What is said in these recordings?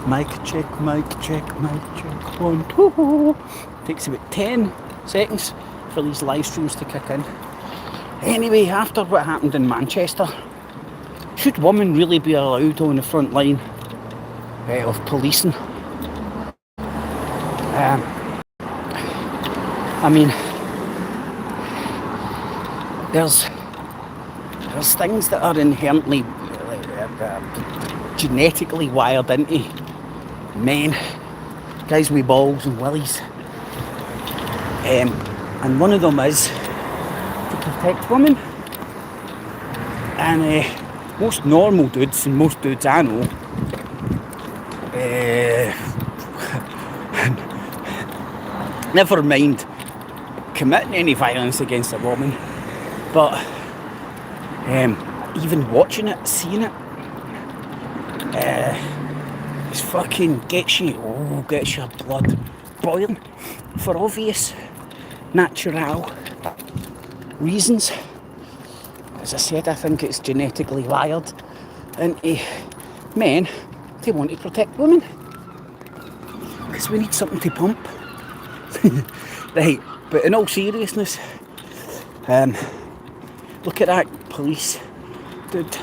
Mic check, mic check, mic check. 1, 2. Takes about 10 seconds for these live streams to kick in. Anyway, after what happened in Manchester, should women really be allowed on the front line of policing? I mean, there's things that are inherently genetically wired into men, guys with balls and willies, and one of them is to protect women. And most normal dudes, and most dudes I know, never mind committing any violence against a woman, but even watching it, seeing it, it fucking gets your blood boiling for obvious natural reasons. As I said, I think it's genetically wired into men to want to protect women, because we need something to pump. Right, but in all seriousness, look at that police dude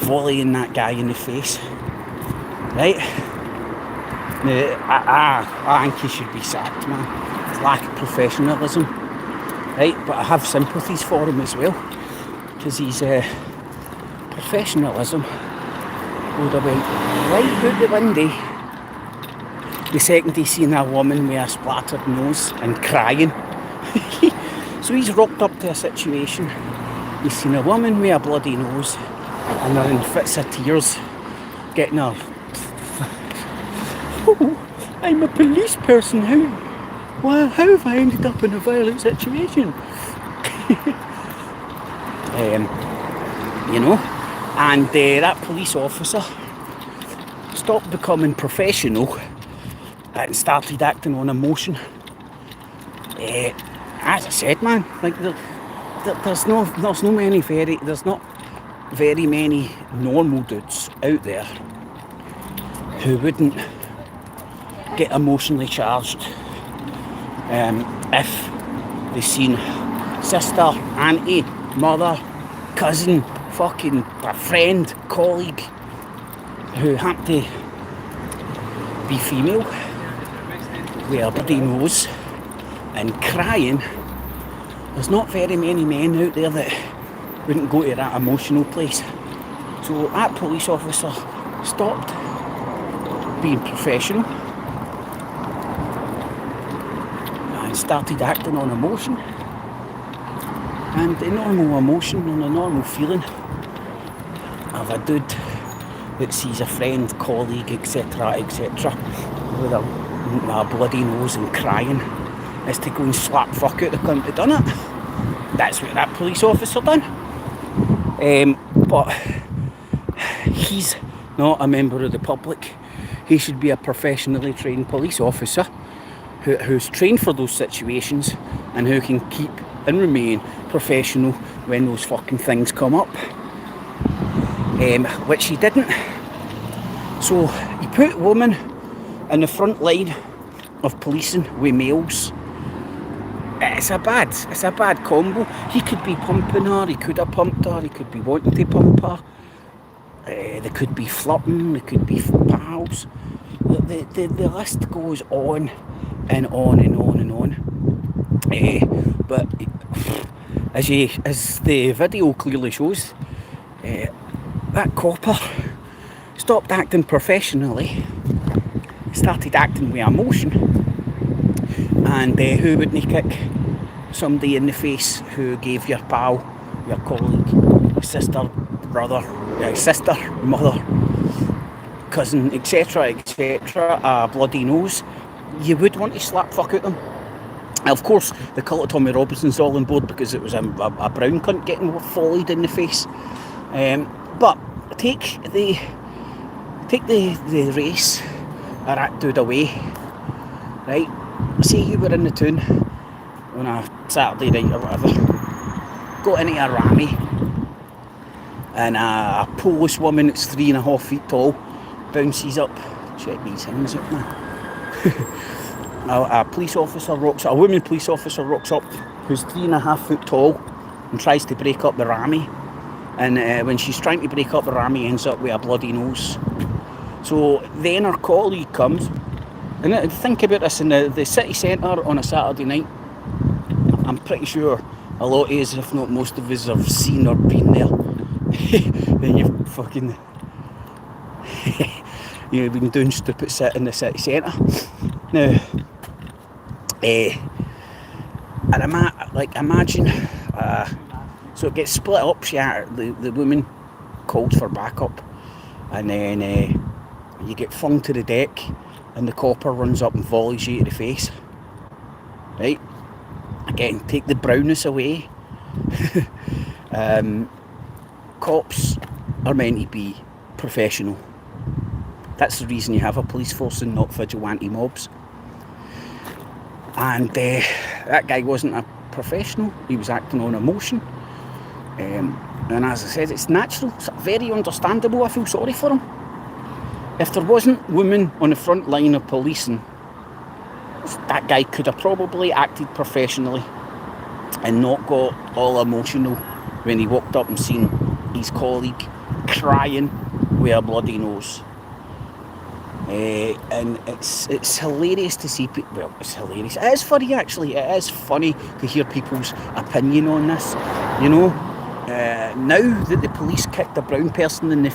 volleying that guy in the face. Right? I think he should be sacked, man. It's lack of professionalism. Right? But I have sympathies for him as well, because his professionalism would have went right out the window the second he seen a woman with a splattered nose and crying. So he's rocked up to a situation. He's seen a woman with a bloody nose and they're in fits of tears, getting her. Oh, I'm a police person. How have I ended up in a violent situation? You know, and that police officer stopped becoming professional and started acting on emotion. As I said, man, like there's not very many normal dudes out there who wouldn't get emotionally charged if they seen sister, auntie, mother, cousin, fucking a friend, colleague who happened to be female with a bloody nose and crying. There's not very many men out there that wouldn't go to that emotional place. So that police officer stopped being professional and started acting on emotion. And the normal emotion and the normal feeling of a dude that sees a friend, colleague, etc., with a bloody nose and crying is to go and slap fuck out the cunt that done it. That's what that police officer done. But he's not a member of the public. He should be a professionally trained police officer who's trained for those situations and who can keep and remain professional when those fucking things come up. Which he didn't. So he put women in the front line of policing with males. It's a bad combo. He could be pumping her, he could have pumped her, he could be wanting to pump her. They could be flirting, they could be pals. The list goes on and on and on and on. But as the video clearly shows, that copper stopped acting professionally, started acting with emotion. And who wouldn't kick somebody in the face who gave your pal, your colleague, sister, brother, sister, mother, cousin, etc., a bloody nose? You would want to slap fuck out them. And of course, the cult of Tommy Robinson's all on board because it was a brown cunt getting volleyed in the face. But take the race of that dude away, right? Say you were in the town on a Saturday night or whatever, got into a rammy, and a Polish woman that's 3.5 feet tall bounces up Check these things out, man. A police officer rocks up, a woman police officer rocks up who's 3.5 foot tall and tries to break up the rammy. And when she's trying to break up the rammy, ends up with a bloody nose. So then her colleague comes, and think about this, in the city centre on a Saturday night, I'm pretty sure a lot of us, if not most of us, have seen or been there. Then you've fucking you've been doing stupid shit in the city centre. Now, and imagine, so it gets split up. The woman calls for backup, and then you get flung to the deck, and the copper runs up and volleys you to the face. Right? Again, take the brownness away. Cops are meant to be professional. That's the reason you have a police force and not vigilante mobs. And that guy wasn't a professional. He was acting on emotion. And as I said, it's natural. It's very understandable. I feel sorry for him. If there wasn't women on the front line of policing, that guy could have probably acted professionally and not got all emotional when he walked up and seen his colleague crying with a bloody nose. And it's hilarious to see people. Well, it's hilarious. It is funny, actually. It is funny to hear people's opinion on this. You know, now that the police kicked a brown person in the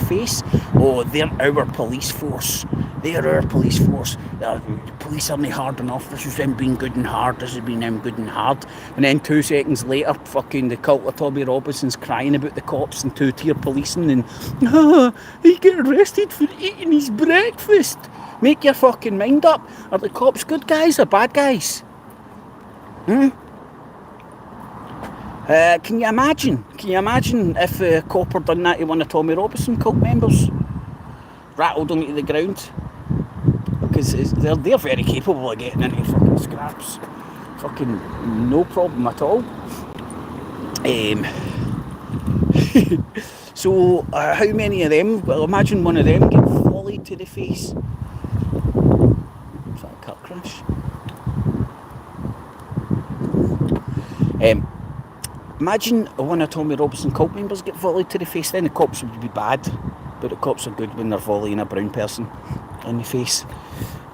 face, oh, they're our police force. They're our police force. The police aren't hard enough. This is them being good and hard. This has been them good and hard. And then 2 seconds later, fucking the cult of Tommy Robinson's crying about the cops and two-tier policing and he get arrested for eating his breakfast. Make your fucking mind up. Are the cops good guys or bad guys? Can you imagine? Can you imagine if a copper done that to one of Tommy Robinson cult members? Rattled him to the ground? Because they're very capable of getting into fucking scraps. Fucking no problem at all. So how many of them? Well, imagine one of them get volleyed to the face. Is that a car crash? Imagine one of Tommy Robinson cult members get volleyed to the face. Then the cops would be bad, but the cops are good when they're volleying a brown person in the face.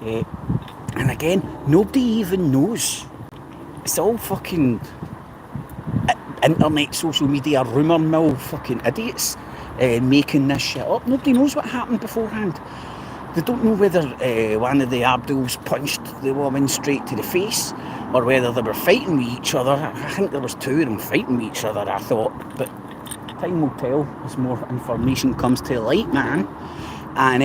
And again, nobody even knows. It's all fucking internet, social media, rumour mill fucking idiots making this shit up. Nobody knows what happened beforehand. They don't know whether one of the Abduls punched the woman straight to the face or whether they were fighting with each other. I think there was 2 of them fighting with each other, I thought. But time will tell as more information comes to light, man. And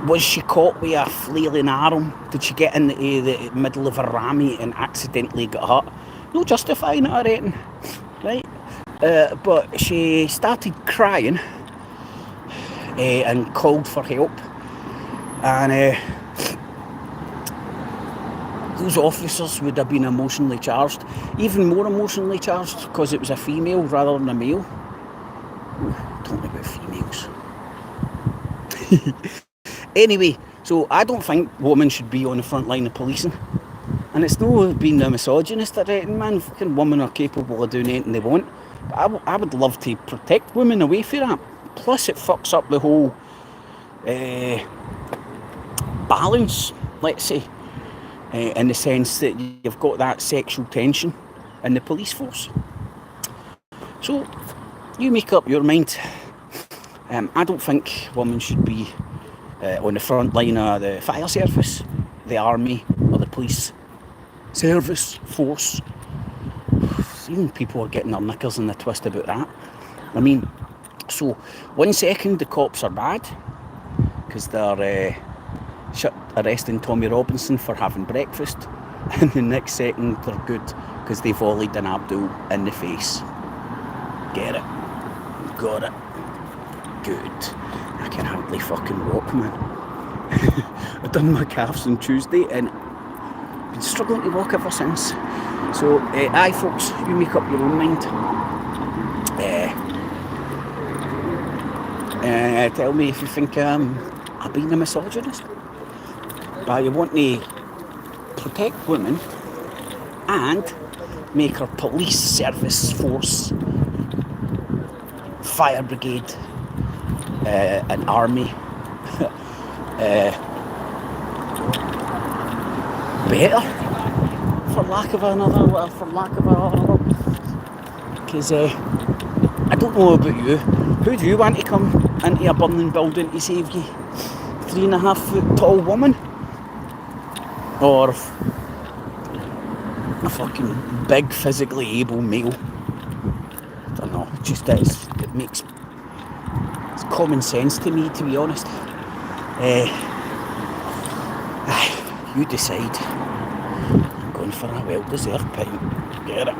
was she caught with a flailing arm? Did she get in the middle of a rammy and accidentally get hurt? No justifying it or anything, right? But she started crying and called for help. And those officers would have been emotionally charged, even more emotionally charged because it was a female rather than a male. Talking about females. Anyway, so I don't think women should be on the front line of policing. And it's not being a misogynist or anything, man. Fucking women are capable of doing anything they want. But I would love to protect women away from that. Plus it fucks up the whole balance, let's say. In the sense that you've got that sexual tension in the police force. So, you make up your mind. I don't think women should be on the front line of the fire service, the army, or the police service force. Even people are getting their knickers in a twist about that. I mean, so 1 second the cops are bad because they're arresting Tommy Robinson for having breakfast, and the next second they're good because they volleyed an Abdul in the face. Get it? Got it. Good. I can hardly fucking walk, man. I done my calves on Tuesday and been struggling to walk ever since. So, aye folks, you make up your own mind. Tell me if you think I've been a misogynist. But you want to protect women and make our police service force, fire brigade, an army better, for lack of a because I don't know about you. Who do you want to come into a burning building to save you? 3.5 foot tall woman? Or a fucking big physically able male? I don't know, it makes it's common sense to me, to be honest. You decide. I'm going for a well-deserved pint. Get it.